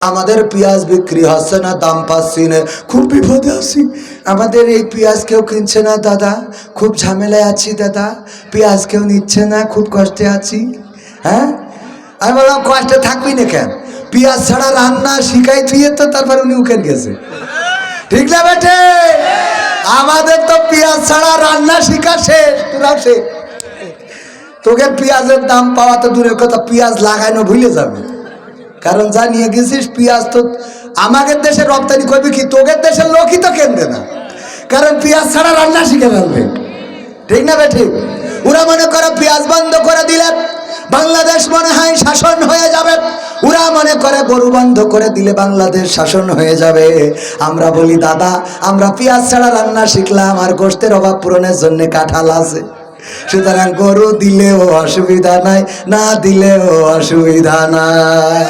আমাদের পেঁয়াজ বিক্রি হচ্ছে না, দাম পাচ্ছি না, খুব বিপদে আছি। আমাদের এই পেঁয়াজ কেউ কিনছে না দাদা, খুব ঝামেলায় আছি দাদা, পেঁয়াজ কেউ নিচ্ছে না, খুব কষ্টে আছি। হ্যাঁ, আমি বললাম কষ্টে থাকবি না কেন, পেঁয়াজ ছাড়া রান্না শিখাই তুই তো, তারপর উনি উকেন গেছে। ঠিক না বেটে? আমাদের তো পেঁয়াজ ছাড়া রান্না শিখা শেষ, তোরাও শেষ। তোকে পেঁয়াজের দাম পাওয়া তো দূরের কথা, পেঁয়াজ লাগানো ভুলে যাবে। কারণ যা নিয়ে গেছিস পেঁয়াজ তো আমাদের দেশে রপ্তানি করবি কি, তোদের দেশের লোকই তো কেনবে না, কারণ পেঁয়াজ ছাড়া রান্না শিখে ফেলবে। ঠিক না বেঠিক? ওরা মনে করে পেঁয়াজ বন্ধ করে দিলে বাংলাদেশ মনে হয় শাসন হয়ে যাবে, ওরা মনে করে গরু বন্ধ করে দিলে বাংলাদেশ শাসন হয়ে যাবে। আমরা বলি দাদা, আমরা পেঁয়াজ ছাড়া রান্না শিখলাম, আর গোশতের অভাব পূরণের জন্য কাঁঠাল আছে, সুতরাং গরু দিলেও অসুবিধা নাই, না দিলেও অসুবিধা নাই।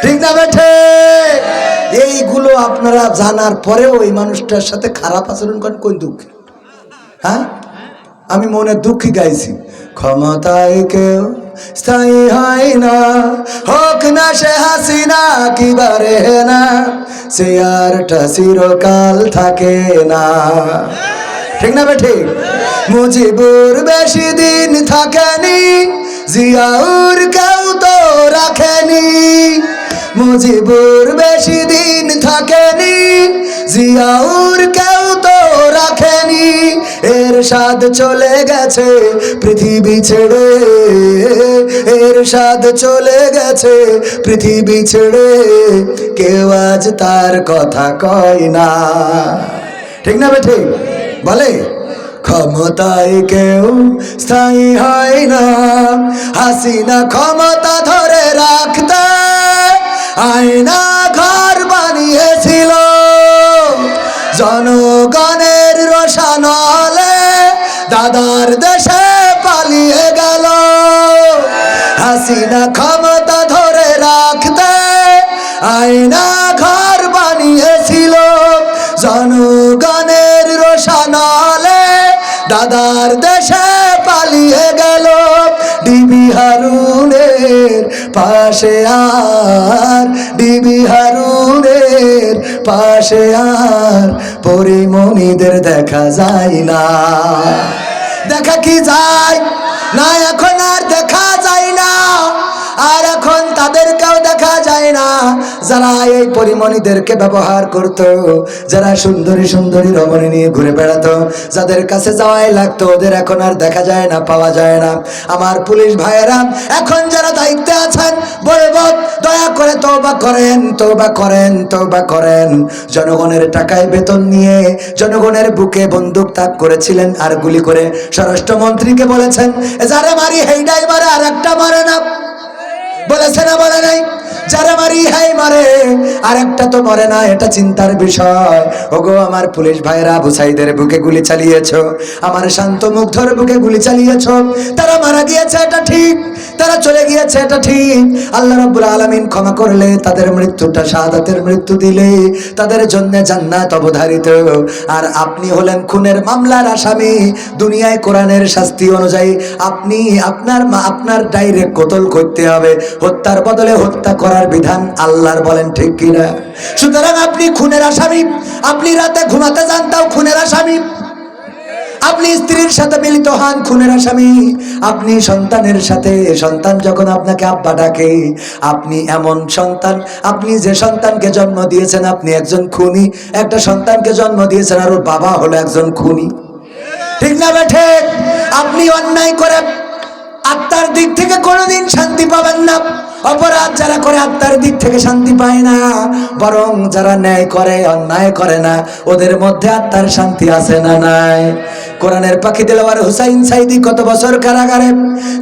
ঠিক না বেঠে? এইগুলো আপনারা জানার পরেও ওই মানুষটার সাথে খারাপ আচরণ করেন, কোন দুঃখ? হ্যাঁ, আমি মনে দুঃখী গাইছি। ক্ষমতায় কেউ স্থায়ী হয় না, হোক না সে হাসিনা কি বারে না, সে আরটা চিরকাল থাকে না। ঠিক না বেঠে? মুজিবুর বেশি দিন থাকেনি, জিয়াউর কেউ তো রাখেনি। মুজিবুর বেশি দিন থাকেনি, জিয়াউর কেউ তো রাখেনি। এরশাদ চলে গেছে পৃথিবী ছেড়ে, এরশাদ চলে গেছে পৃথিবী ছেড়ে, কেউ আজ তার কথা কয় না। ঠিক না বেঠে? বলে ক্ষমতায় কেউ স্থায়ী হয় না, হাসিনা ক্ষমতা ধরে রাখতে আয়না ঘর বানিয়েছিল, জনগণের রোশানলে দাদার দেশে পালিয়ে গেল। হাসিনা ক্ষমতা ধরে রাখতে আয়না ঘর বানিয়েছিল, জনগণের রোশানলে দাদার দেশে পালিয়ে গেল। ডিবি হারুনের পাশে আর, ডিবি হারুনের পাশে আর পরিমণিদের দেখা যায় না। দেখা কি যায় না? এখন আর দেখা যায় না, আর এখন তাদেরকেও দেখা যায় না যারা এই পরিমণিদেরকে ব্যবহার করত, যারা সুন্দরী সুন্দরী রমণী নিয়ে ঘুরে বেড়াতো, যাদের কাছে যাওয়াই লাগতো, ওদের এখন আর দেখা যায় না, পাওয়া যায় না। আমার পুলিশ ভাইয়েরা এখন যারা দায়িত্বে আছেন, বলবো দয়া করে তওবা করেন, তওবা করেন, তওবা করেন। জনগণের টাকায় বেতন নিয়ে জনগণের বুকে বন্দুক তাক করেছিলেন, আর গুলি করে স্বরাষ্ট্রমন্ত্রীকে বলেছেন যারা মারি হেইডাই মারে, আর একটা মারে না, বলেছে না বলে নাই? যারা মারি হাই মারে, আর একটা তো মরে না, এটা চিন্তার বিষয়। ওগো আমার পুলিশ ভাইরা, আবু সাইদের বুকে গুলি চালিয়েছো, আমার শান্ত মুগ্ধর বুকে গুলি চালিয়েছো। তারা মারা গিয়েছে এটা ঠিক, তারা চলে গিয়েছে এটা ঠিক। আল্লাহ রাব্বুল আলামিন ক্ষমা করলে, তাদের মৃত্যুটা শাহাদাতের মৃত্যু দিলে তাদের জন্য জান্নাত অবধারিত। আর আপনি হলেন খুনের মামলার আসামি। দুনিয়ায় কোরআনের শাস্তি অনুযায়ী আপনি আপনার ডাইরেক্ট কতল করতে হবে, হত্যার বদলে হত্যা করার বিধান আল্লাহর, বলেন ঠিক কিনা? সুতরাং আপনি খুনের আসামি, আপনি রাতে ঘুমাতে যান তাও খুনের আসামি, আপনি স্ত্রীর সাথে মিলিত হন খুনের আসামি, আপনি সন্তানের সাথে, সন্তান যখন আপনাকে আব্বা ডাকে, আপনি এমন সন্তান, আপনি যে সন্তানকে জন্ম দিয়েছেন আপনি একজন খুনি, একটা সন্তানকে জন্ম দিয়েছেন আর ওর বাবা হলো একজন খুনি। ঠিক না বেঠে? আপনি অন্যায় করে আত্মার দিক থেকে কোনোদিন শান্তি পাবেন না। অপরাধ যারা করে আত্মার দিক থেকে শান্তি পায় না, বরং যারা ন্যায় করে, অন্যায় করে না, ওদের মধ্যে আত্মার শান্তি আছে না নাই? কোরআনের পাখি দেলোয়ার হুসাইন সাইদি কত বছর কারাগারে,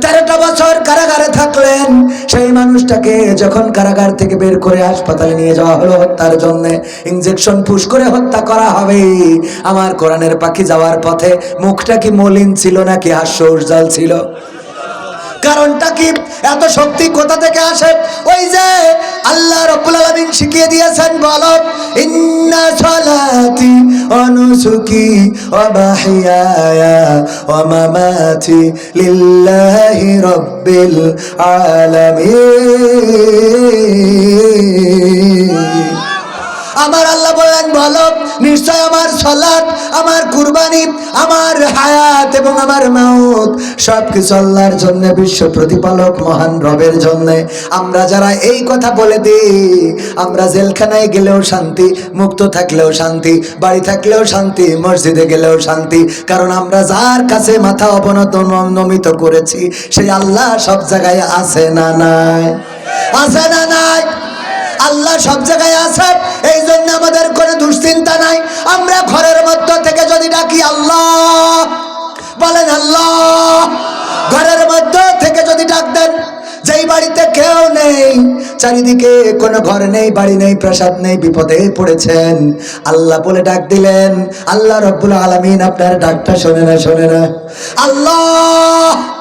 13টা বছর কারাগারে থাকলেন। সেই মানুষটাকে যখন কারাগার থেকে বের করে হাসপাতালে নিয়ে যাওয়া হলো হত্যার জন্য, ইনজেকশন পুশ করে হত্যা করা হবে, আমার কোরআনের পাখি যাওয়ার পথে মুখটা কি মলিন ছিল নাকি হাস্য উজ্জ্বল ছিল? কারণটা কি? এত শক্তি কোথা থেকে আসে? ওই যে আল্লাহ রাব্বুল আলামিন শিখিয়ে দিয়েছেন, বলো ইন্না সালাতি ওয়া নুসুকি ওয়া মাহইয়ায়া ওয়া মামাতি লিল্লাহি রাব্বিল আলামিন। আমার আল্লাহ বললেন বলো নিশ্চয় আমার সালাত, আমার কুরবানি, আমার হায়াত এবং আমার মাউত সবকিছু আল্লাহর জন্য, বিশ্ব প্রতিপালক মহান রবের জন্য। আমরা যারা এই কথা বলে দিই, আমরা জেলখানায় গেলেও শান্তি, মুক্ত থাকলেও শান্তি, বাড়ি থাকলেও শান্তি, মসজিদে গেলেও শান্তি, কারণ আমরা যার কাছে মাথা নমিত করেছি সেই আল্লাহ সব জায়গায় আছে না নাই? আছে না নাই? আল্লাহ সব জায়গায় আছে, এই জন্য আমাদের কোনো দুশ্চিন্তা নাই। আমরা ঘরের মধ্য থেকে যদি ডাকি আল্লাহ, বলেন আল্লাহ, ঘরের মধ্য থেকে যদি ডাক দেন, যেই বাড়িতে কেউ নেই, চারিদিকে কোনো ঘর নেই, বাড়ি নেই, প্রাসাদ নেই, বিপদে পড়েছেন, আল্লাহ বলে ডাক দিলেন, আল্লাহ রব্বুল আলামিন আপনার ডাকটা শোনে না? শোনে না? আল্লাহ